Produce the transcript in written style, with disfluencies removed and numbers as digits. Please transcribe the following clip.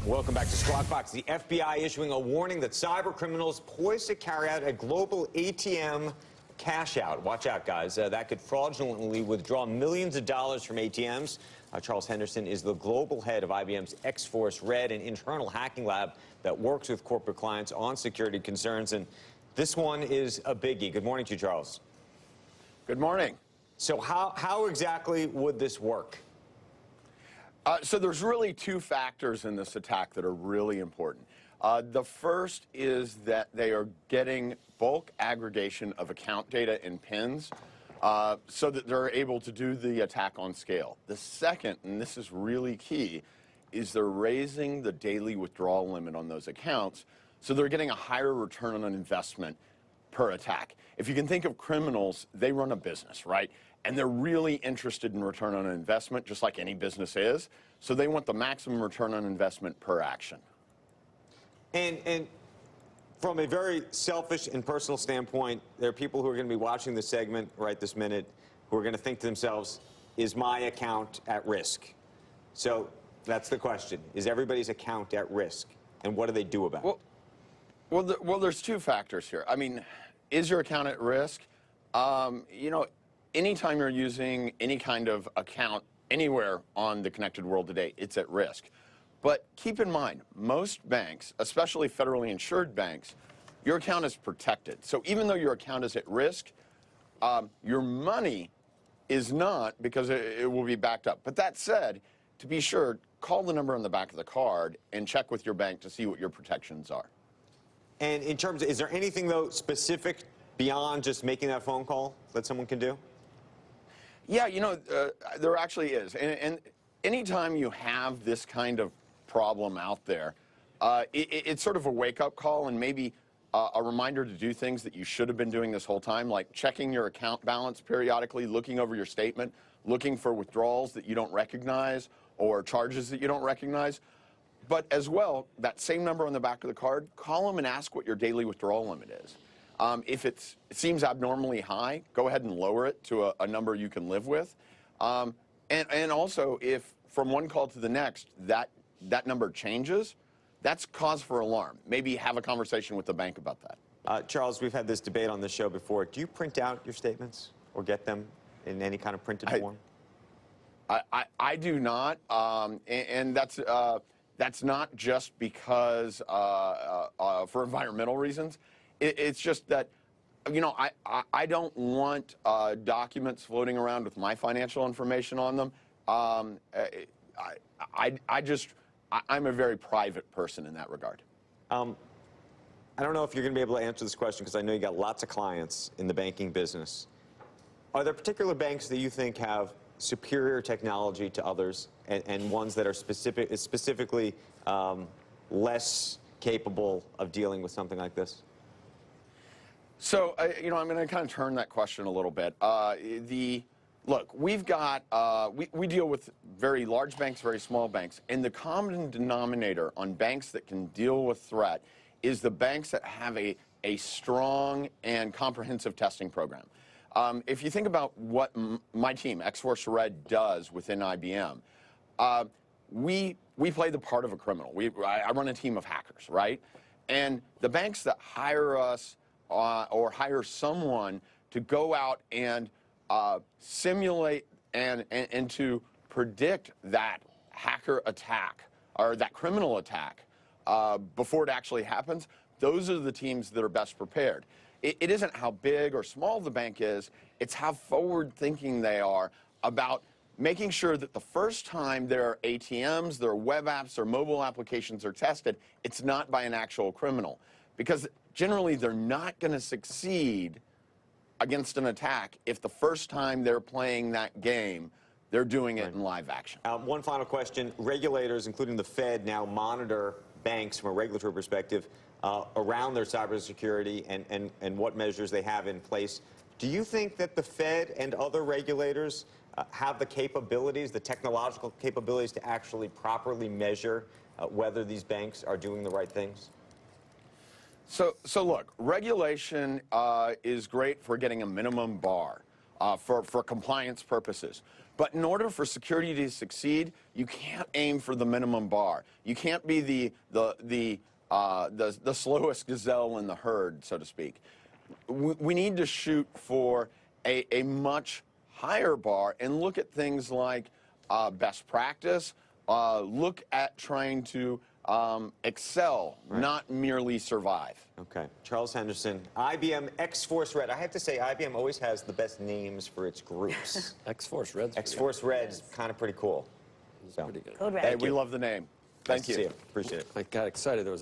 Welcome back to SquawkBox. The FBI issuing a warning that cyber criminals poised to carry out a global ATM cash out. Watch out, guys. That could fraudulently withdraw millions of dollars from ATMs. Charles Henderson is the global head of IBM's X-Force Red, an internal hacking lab that works with corporate clients on security concerns. And this one is a biggie. Good morning to you, Charles. Good morning. So how exactly would this work? So there's really two factors in this attack that are really important. The first is that they are getting bulk aggregation of account data and PINs so that they're able to do the attack on scale. The second, and this is really key, is they're raising the daily withdrawal limit on those accounts, so they're getting a higher return on investment per attack. If you can think of criminals, they run a business, right? And they're really interested in return on investment, just like any business is. So they want the maximum return on investment per action. And from a very selfish and personal standpoint, there are people who are going to be watching this segment right this minute who are going to think to themselves, is my account at risk? So that's the question. Is everybody's account at risk? And what do they do about it? Well, there's two factors here. I mean, is your account at risk? You know, anytime you're using any kind of account anywhere on the connected world today, it's at risk. But keep in mind, most banks, especially federally insured banks, your account is protected. So even though your account is at risk, your money is not, because it will be backed up. But that said, to be sure, call the number on the back of the card and check with your bank to see what your protections are. And in terms of, is there anything, though, specific beyond just making that phone call that someone can do? Yeah, you know, there actually is. And anytime you have this kind of problem out there, it's sort of a wake-up call and maybe a reminder to do things that you should have been doing this whole time, like checking your account balance periodically, looking over your statement, looking for withdrawals that you don't recognize or charges that you don't recognize. But as well, that same number on the back of the card, call them and ask what your daily withdrawal limit is. If it seems abnormally high, go ahead and lower it to a number you can live with. And also, if from one call to the next, that number changes, that's cause for alarm. Maybe have a conversation with the bank about that. Charles, we've had this debate on the show before. Do you print out your statements or get them in any kind of printed form? I do not, and that's not just because for environmental reasons. It's just that, you know, I don't want documents floating around with my financial information on them. I'm a very private person in that regard. I don't know if you're going to be able to answer this question because I know you got lots of clients in the banking business. Are there particular banks that you think have superior technology to others and ones that are specifically less capable of dealing with something like this? So, you know, I'm going to kind of turn that question a little bit. Look, we've got, we deal with very large banks, very small banks, and the common denominator on banks that can deal with threat is the banks that have a strong and comprehensive testing program. If you think about what my team, X-Force Red, does within IBM, we play the part of a criminal. I run a team of hackers, right? And the banks that hire us or hire someone to go out and simulate and to predict that hacker attack or that criminal attack before it actually happens, those are the teams that are best prepared. It isn't how big or small the bank is, it's how forward-thinking they are about making sure that the first time their ATMs, their web apps, their mobile applications are tested, it's not by an actual criminal. Because generally, they're not going to succeed against an attack if the first time they're playing that game, they're doing it in live action. One final question. Regulators, including the Fed, now monitor banks from a regulatory perspective around their cybersecurity and what measures they have in place. Do you think that the Fed and other regulators have the capabilities, the technological capabilities to actually properly measure whether these banks are doing the right things? So look, regulation is great for getting a minimum bar for compliance purposes. But in order for security to succeed, you can't aim for the minimum bar. You can't be the slowest gazelle in the herd, so to speak. We need to shoot for a much higher bar and look at things like best practice, look at trying to excel, not merely survive. Okay. Charles Henderson, IBM X-Force Red. I have to say, IBM always has the best names for its groups. X-Force Red's X-Force Red's kind of pretty cool. pretty good. Code Red. Hey, we love the name. Thank Nice to you. see Appreciate it. I got excited. There was